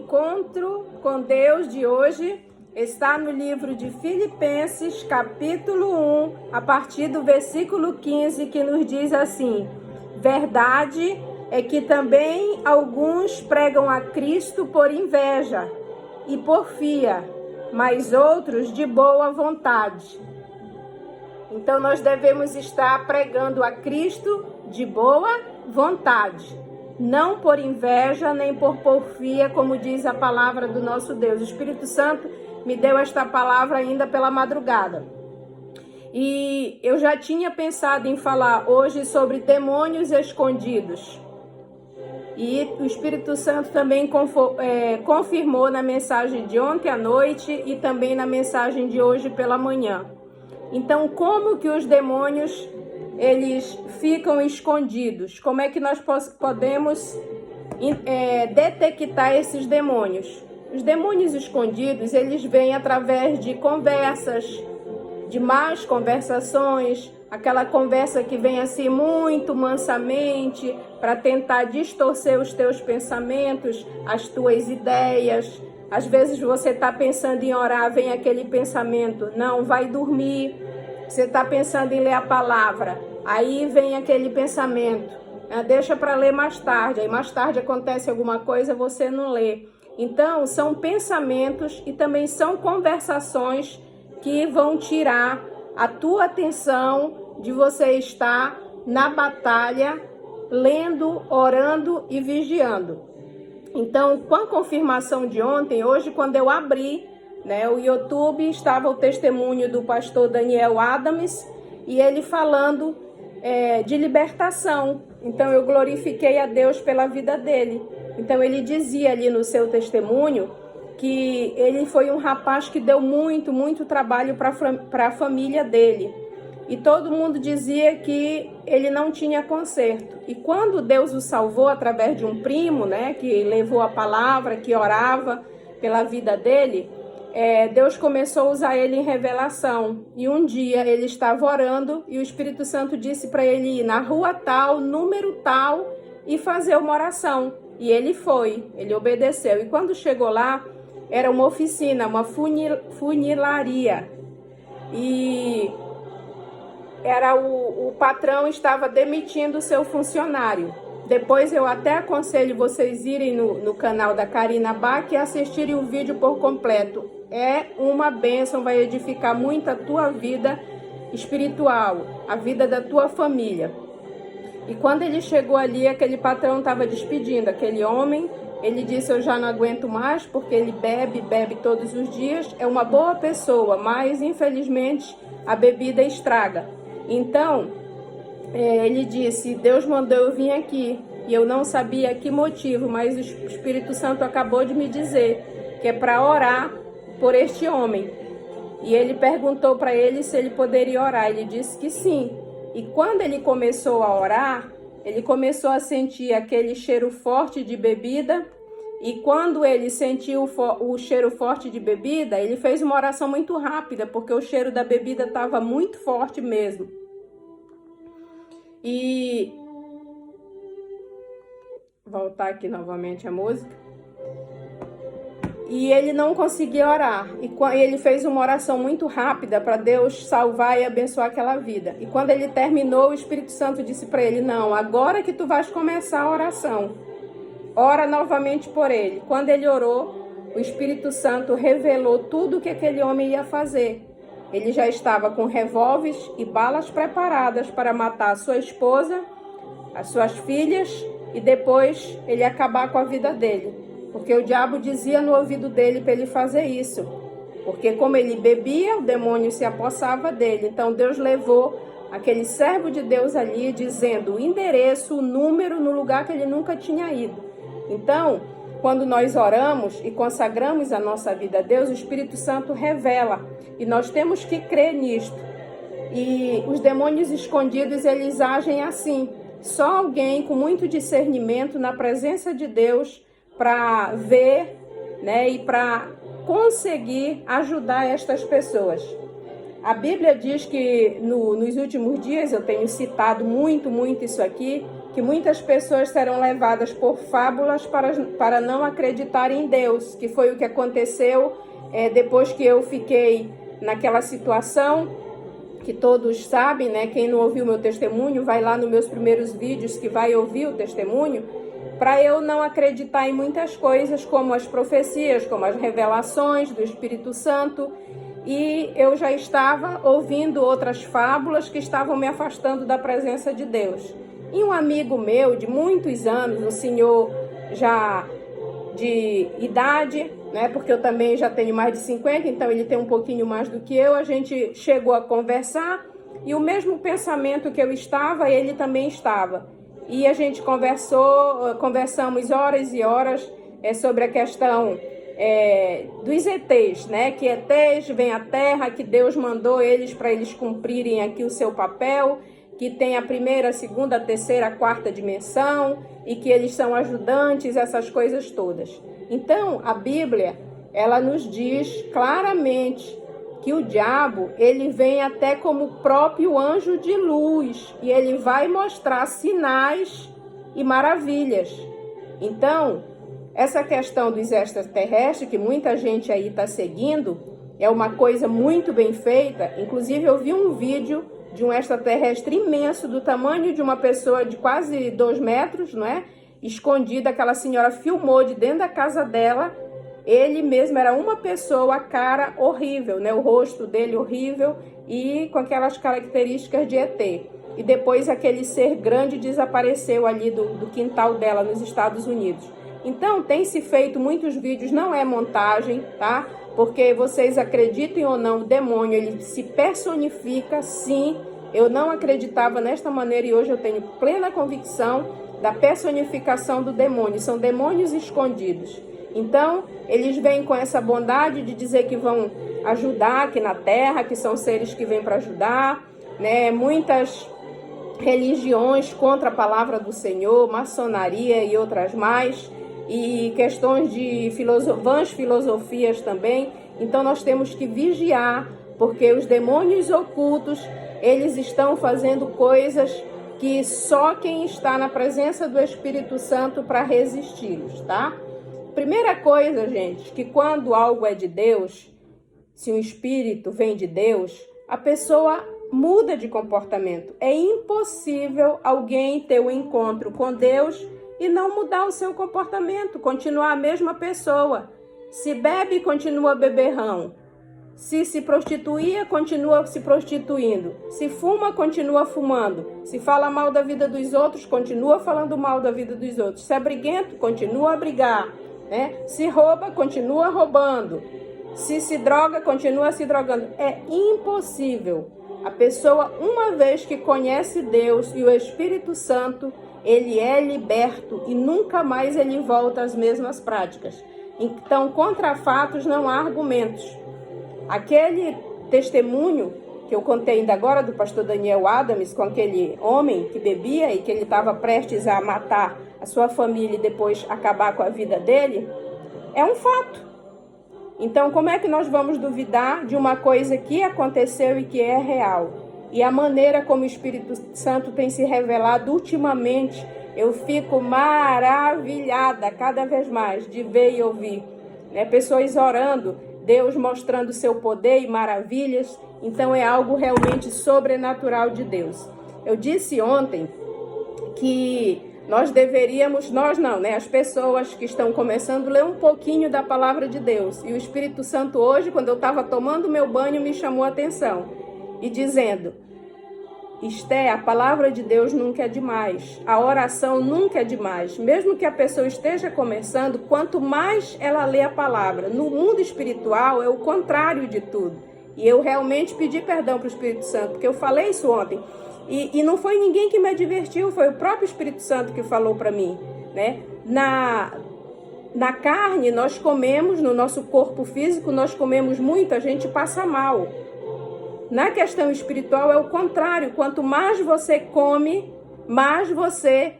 encontro com Deus de hoje está no livro de Filipenses, capítulo 1, a partir do versículo 15, que nos diz assim: verdade é que também alguns pregam a Cristo por inveja e porfia, mas outros de boa vontade. Então nós devemos estar pregando a Cristo de boa vontade, não por inveja nem por porfia, como diz a palavra do nosso Deus. O Espírito Santo me deu esta palavra ainda pela madrugada. E eu já tinha pensado em falar hoje sobre demônios escondidos. E o Espírito Santo também confirmou na mensagem de ontem à noite e também na mensagem de hoje pela manhã. Então, como que os demônios eles ficam escondidos? Como é que nós podemos detectar esses demônios? Os demônios escondidos, eles vêm através de conversas, de más conversações, aquela conversa que vem assim muito mansamente para tentar distorcer os teus pensamentos, as tuas ideias. Às vezes você está pensando em orar, vem aquele pensamento: não, vai dormir. Você está pensando em ler a palavra, aí vem aquele pensamento: deixa para ler mais tarde. Aí mais tarde acontece alguma coisa, você não lê. Então, são pensamentos e também são conversações que vão tirar a tua atenção de você estar na batalha, lendo, orando e vigiando. Então, com a confirmação de ontem, hoje, quando eu abri, o YouTube, estava o testemunho do pastor Daniel Adams e ele falando de libertação. Então, eu glorifiquei a Deus pela vida dele. Então, ele dizia ali no seu testemunho que ele foi um rapaz que deu muito trabalho para a família dele. E todo mundo dizia que ele não tinha conserto. E quando Deus o salvou através de um primo, que levou a palavra, que orava pela vida dele, Deus começou a usar ele em revelação. E um dia ele estava orando e o Espírito Santo disse para ele ir na rua tal, número tal, e fazer uma oração. E ele foi, ele obedeceu. E quando chegou lá, era uma oficina, uma funilaria. E o patrão estava demitindo o seu funcionário. Depois eu até aconselho vocês irem no canal da Karina Bach e assistirem o vídeo por completo. É uma bênção, vai edificar muito a tua vida espiritual, a vida da tua família. E quando ele chegou ali, aquele patrão estava despedindo aquele homem. Ele disse: eu já não aguento mais, porque ele bebe todos os dias. É uma boa pessoa, mas infelizmente a bebida estraga. Então, ele disse: Deus mandou eu vir aqui. E eu não sabia que motivo, mas o Espírito Santo acabou de me dizer que é para orar por este homem. E ele perguntou para ele se ele poderia orar. Ele disse que sim. E quando ele começou a orar, ele começou a sentir aquele cheiro forte de bebida. E quando ele sentiu o cheiro forte de bebida, ele fez uma oração muito rápida, porque o cheiro da bebida estava muito forte mesmo. E voltar aqui novamente a música. E ele não conseguia orar. E ele fez uma oração muito rápida para Deus salvar e abençoar aquela vida. E quando ele terminou, o Espírito Santo disse para ele: não, agora que tu vais começar a oração, ora novamente por ele. Quando ele orou, o Espírito Santo revelou tudo o que aquele homem ia fazer. Ele já estava com revólveres e balas preparadas para matar a sua esposa, as suas filhas e depois ele acabar com a vida dele. Porque o diabo dizia no ouvido dele para ele fazer isso. Porque como ele bebia, o demônio se apossava dele. Então Deus levou aquele servo de Deus ali, dizendo o endereço, o número, no lugar que ele nunca tinha ido. Então, quando nós oramos e consagramos a nossa vida a Deus, o Espírito Santo revela. E nós temos que crer nisto. E os demônios escondidos, eles agem assim. Só alguém com muito discernimento na presença de Deus para ver, e para conseguir ajudar estas pessoas. A Bíblia diz que nos últimos dias, eu tenho citado muito isso aqui, que muitas pessoas serão levadas por fábulas para não acreditar em Deus, que foi o que aconteceu depois que eu fiquei naquela situação, que todos sabem, né? Quem não ouviu meu testemunho, vai lá nos meus primeiros vídeos que vai ouvir o testemunho, para eu não acreditar em muitas coisas, como as profecias, como as revelações do Espírito Santo, e eu já estava ouvindo outras fábulas que estavam me afastando da presença de Deus. E um amigo meu de muitos anos, um senhor já de idade, né, porque eu também já tenho mais de 50, então ele tem um pouquinho mais do que eu, a gente chegou a conversar e o pensamento que eu estava, ele também estava. E a gente conversamos horas e horas sobre a questão dos ETs, né? Que ETs vêm à Terra, que Deus mandou eles para eles cumprirem aqui o seu papel, que tem a primeira, a segunda, a terceira, a quarta dimensão e que eles são ajudantes, essas coisas todas. Então, a Bíblia, ela nos diz claramente que o diabo, ele vem até como o próprio anjo de luz e ele vai mostrar sinais e maravilhas. Então, essa questão dos extraterrestres, que muita gente aí está seguindo, é uma coisa muito bem feita. Inclusive, eu vi um vídeo de um extraterrestre imenso, do tamanho de uma pessoa de quase 2 metros, não é? Escondida, aquela senhora filmou de dentro da casa dela. Ele mesmo era uma pessoa, a cara horrível, né? O rosto dele horrível e com aquelas características de ET. E depois aquele ser grande desapareceu ali do quintal dela nos Estados Unidos. Então, tem se feito muitos vídeos, não é montagem, tá? Porque vocês acreditem ou não, o demônio, ele se personifica, sim. Eu não acreditava nesta maneira e hoje eu tenho plena convicção da personificação do demônio. São demônios escondidos. Então, eles vêm com essa bondade de dizer que vão ajudar aqui na Terra, que são seres que vêm para ajudar, né? Muitas religiões contra a palavra do Senhor, maçonaria e outras mais, e questões de vãs filosofias também. Então nós temos que vigiar, porque os demônios ocultos, eles estão fazendo coisas que só quem está na presença do Espírito Santo para resisti-los, tá? Primeira coisa, gente, que quando algo é de Deus, se um espírito vem de Deus, a pessoa muda de comportamento. É impossível alguém ter um encontro com Deus e não mudar o seu comportamento, continuar a mesma pessoa. Se bebe, continua beberrão. Se prostituía, continua se prostituindo. Se fuma, continua fumando. Se fala mal da vida dos outros, continua falando mal da vida dos outros. Se é briguento, continua a brigar, né? Se rouba, continua roubando. Se droga, continua se drogando. É impossível. A pessoa, uma vez que conhece Deus e o Espírito Santo, ele é liberto e nunca mais ele volta às mesmas práticas. Então, contra fatos não há argumentos. Aquele testemunho que eu contei ainda agora do pastor Daniel Adams, com aquele homem que bebia e que ele estava prestes a matar a sua família e depois acabar com a vida dele, é um fato. Então, como é que nós vamos duvidar de uma coisa que aconteceu e que é real? E a maneira como o Espírito Santo tem se revelado ultimamente, eu fico maravilhada cada vez mais de ver e ouvir, né? Pessoas orando, Deus mostrando seu poder e maravilhas. Então é algo realmente sobrenatural de Deus. Eu disse ontem que nós não, né? As pessoas que estão começando a ler um pouquinho da palavra de Deus. E o Espírito Santo hoje, quando eu estava tomando meu banho, me chamou a atenção. E dizendo, Esté, a palavra de Deus nunca é demais. A oração nunca é demais. Mesmo que a pessoa esteja começando, quanto mais ela lê a palavra. No mundo espiritual é o contrário de tudo. E eu realmente pedi perdão para o Espírito Santo, porque eu falei isso ontem. E não foi ninguém que me advertiu, foi o próprio Espírito Santo que falou para mim, né? Na carne, nós comemos, no nosso corpo físico, nós comemos muito, a gente passa mal. Na questão espiritual é o contrário. Quanto mais você come, mais você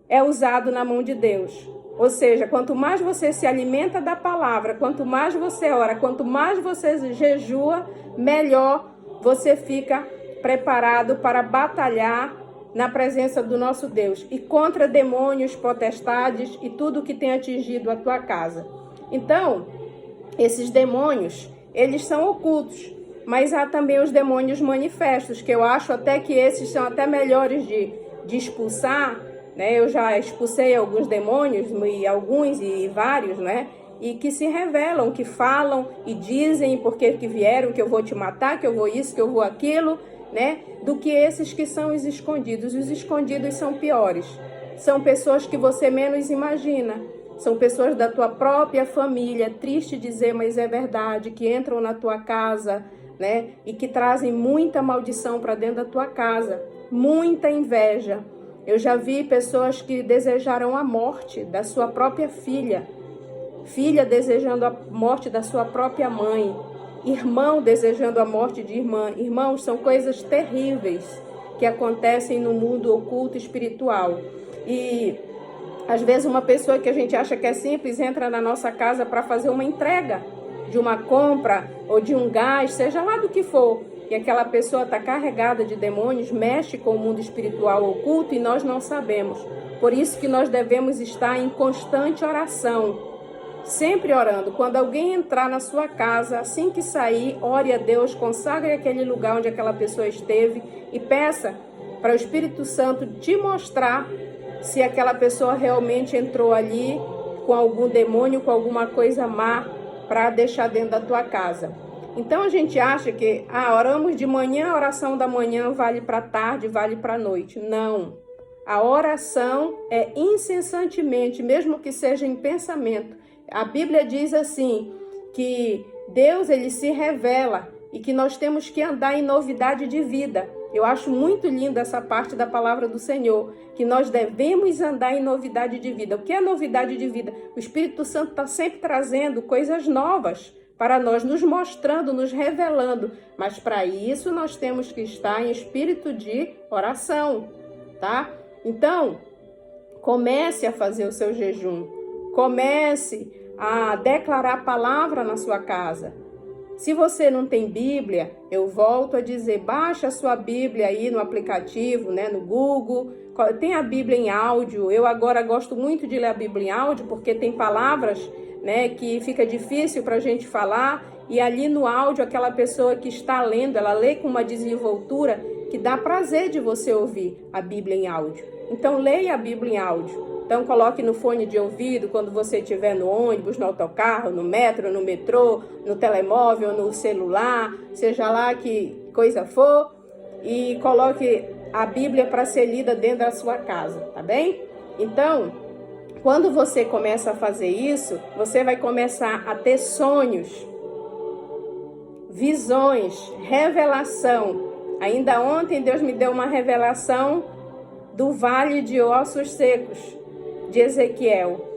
é usado na mão de Deus. Ou seja, quanto mais você se alimenta da palavra, quanto mais você ora, quanto mais você jejua, melhor você fica preparado para batalhar na presença do nosso Deus e contra demônios, potestades e tudo que tem atingido a tua casa. Então, esses demônios, eles são ocultos, mas há também os demônios manifestos, que eu acho até que esses são até melhores de expulsar, né? Eu já expulsei alguns demônios, e vários, né? E que se revelam, que falam e dizem porque que vieram, que eu vou te matar, que eu vou isso, que eu vou aquilo, né? Do que esses que são os escondidos. Os escondidos são piores. São pessoas que você menos imagina. São pessoas da tua própria família, triste dizer, mas é verdade, que entram na tua casa, né? E que trazem muita maldição para dentro da tua casa, muita inveja. Eu já vi pessoas que desejaram a morte da sua própria filha, filha desejando a morte da sua própria mãe, irmão desejando a morte de irmã. Irmãos, são coisas terríveis que acontecem no mundo oculto espiritual. E às vezes uma pessoa que a gente acha que é simples entra na nossa casa para fazer uma entrega de uma compra ou de um gás, seja lá do que for. E aquela pessoa está carregada de demônios, mexe com o mundo espiritual oculto e nós não sabemos. Por isso que nós devemos estar em constante oração, sempre orando. Quando alguém entrar na sua casa, assim que sair, ore a Deus, consagre aquele lugar onde aquela pessoa esteve e peça para o Espírito Santo te mostrar se aquela pessoa realmente entrou ali com algum demônio, com alguma coisa má para deixar dentro da tua casa. Então a gente acha que oramos de manhã, a oração da manhã vale para tarde, vale para noite. Não. A oração é incessantemente, mesmo que seja em pensamento. A Bíblia diz assim, que Deus ele se revela e que nós temos que andar em novidade de vida. Eu acho muito linda essa parte da palavra do Senhor, que nós devemos andar em novidade de vida. O que é novidade de vida? O Espírito Santo está sempre trazendo coisas novas para nós, nos mostrando, nos revelando. Mas para isso nós temos que estar em espírito de oração, tá? Então, comece a fazer o seu jejum. Comece a declarar a palavra na sua casa. Se você não tem Bíblia, eu volto a dizer, baixa a sua Bíblia aí no aplicativo, né, no Google. Tem a Bíblia em áudio. Eu agora gosto muito de ler a Bíblia em áudio, porque tem palavras, né, que fica difícil para a gente falar. E ali no áudio, aquela pessoa que está lendo, ela lê com uma desenvoltura que dá prazer de você ouvir a Bíblia em áudio. Então, leia a Bíblia em áudio. Então, coloque no fone de ouvido quando você estiver no ônibus, no autocarro, no metro, no metrô, no telemóvel, no celular, seja lá que coisa for, e coloque a Bíblia para ser lida dentro da sua casa, tá bem? Então, quando você começa a fazer isso, você vai começar a ter sonhos, visões, revelação. Ainda ontem Deus me deu uma revelação do vale de ossos secos, de Ezequiel.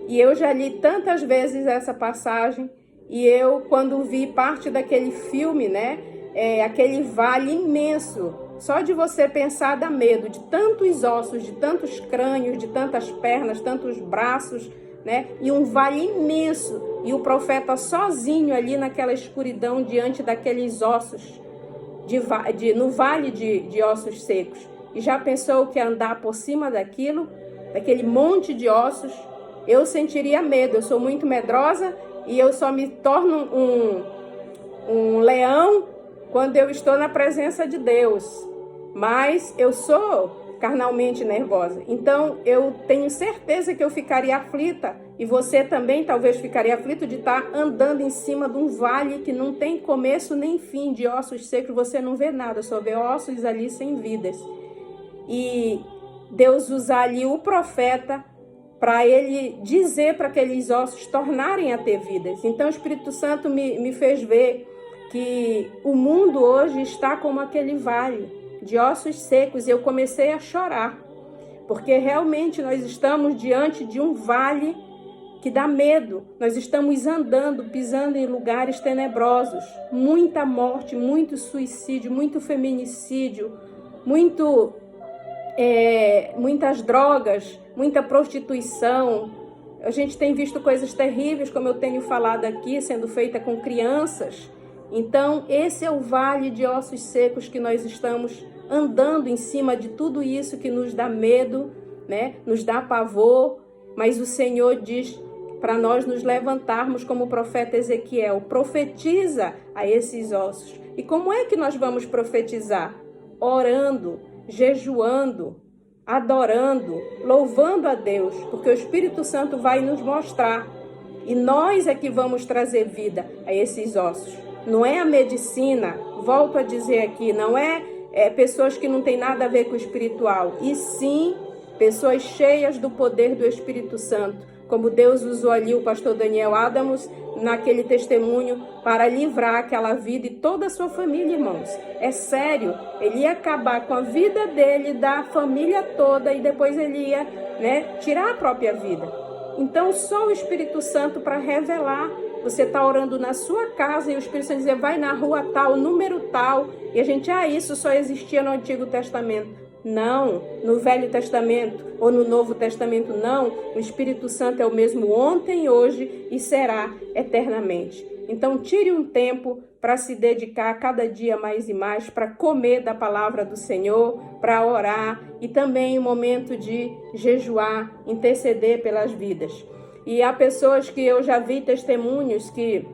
E eu já li tantas vezes essa passagem, e eu, quando vi parte daquele filme, né, aquele vale imenso, só de você pensar dá medo, de tantos ossos, de tantos crânios, de tantas pernas, tantos braços, né, e um vale imenso, e o profeta sozinho ali naquela escuridão, diante daqueles ossos, no vale de ossos secos. E já pensou que andar por cima daquilo, daquele monte de ossos? Eu sentiria medo, eu sou muito medrosa e eu só me torno um leão quando eu estou na presença de Deus. Mas eu sou carnalmente nervosa, então eu tenho certeza que eu ficaria aflita, e você também talvez ficaria aflito de estar andando em cima de um vale que não tem começo nem fim, de ossos secos, você não vê nada, só vê ossos ali sem vidas. E Deus usa ali o profeta para ele dizer para aqueles ossos tornarem a ter vidas. Então o Espírito Santo me fez ver que o mundo hoje está como aquele vale de ossos secos, e eu comecei a chorar, porque realmente nós estamos diante de um vale que dá medo. Nós estamos andando, pisando em lugares tenebrosos, muita morte, muito suicídio, muito feminicídio, muitas drogas, muita prostituição. A gente tem visto coisas terríveis, como eu tenho falado aqui, sendo feita com crianças. Então, esse é o vale de ossos secos que nós estamos andando em cima de tudo isso que nos dá medo, né? Nos dá pavor, mas o Senhor diz para nós nos levantarmos como o profeta Ezequiel, profetiza a esses ossos. E como é que nós vamos profetizar? Orando, jejuando, adorando, louvando a Deus, porque o Espírito Santo vai nos mostrar. E nós é que vamos trazer vida a esses ossos. Não é a medicina, volto a dizer aqui, não é pessoas que não têm nada a ver com o espiritual, e sim pessoas cheias do poder do Espírito Santo, como Deus usou ali o pastor Daniel Adams naquele testemunho para livrar aquela vida e toda a sua família, irmãos. É sério, ele ia acabar com a vida dele, da família toda, e depois ele ia, tirar a própria vida. Então, só o Espírito Santo para revelar. Você está orando na sua casa e o Espírito Santo dizer, vai na rua tal, número tal, e a gente, isso só existia no Antigo Testamento. Não, no Velho Testamento ou no Novo Testamento não, o Espírito Santo é o mesmo ontem, hoje e será eternamente. Então tire um tempo para se dedicar cada dia mais e mais, para comer da palavra do Senhor, para orar e também um momento de jejuar, interceder pelas vidas. E há pessoas que eu já vi testemunhos que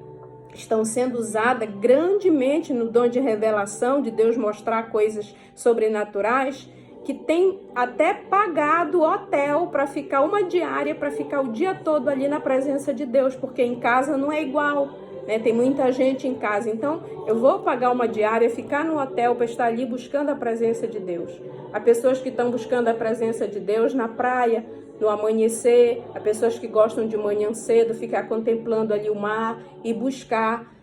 estão sendo usadas grandemente no dom de revelação, de Deus mostrar coisas sobrenaturais, que tem até pagado hotel para ficar uma diária, para ficar o dia todo ali na presença de Deus, porque em casa não é igual, né? Tem muita gente em casa, então eu vou pagar uma diária, ficar no hotel para estar ali buscando a presença de Deus. Há pessoas que estão buscando a presença de Deus na praia, no amanhecer, há pessoas que gostam de manhã cedo ficar contemplando ali o mar e buscar,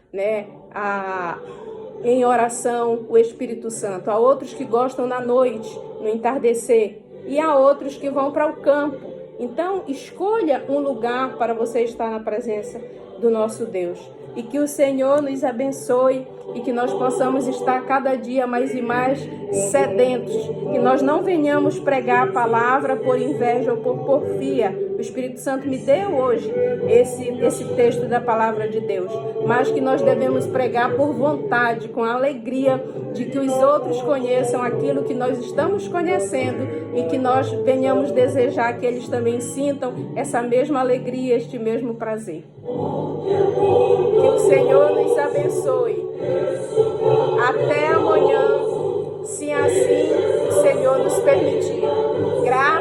em oração o Espírito Santo. Há outros que gostam na noite, no entardecer, e há outros que vão para o campo. Então, escolha um lugar para você estar na presença do nosso Deus. E que o Senhor nos abençoe e que nós possamos estar cada dia mais e mais sedentos. Que nós não venhamos pregar a palavra por inveja ou por porfia. O Espírito Santo me deu hoje esse texto da palavra de Deus. Mas que nós devemos pregar por vontade, com alegria de que os outros conheçam aquilo que nós estamos conhecendo e que nós venhamos desejar que eles também sintam essa mesma alegria, este mesmo prazer. Que o Senhor nos abençoe. Até amanhã, se assim o Senhor nos permitir. Graças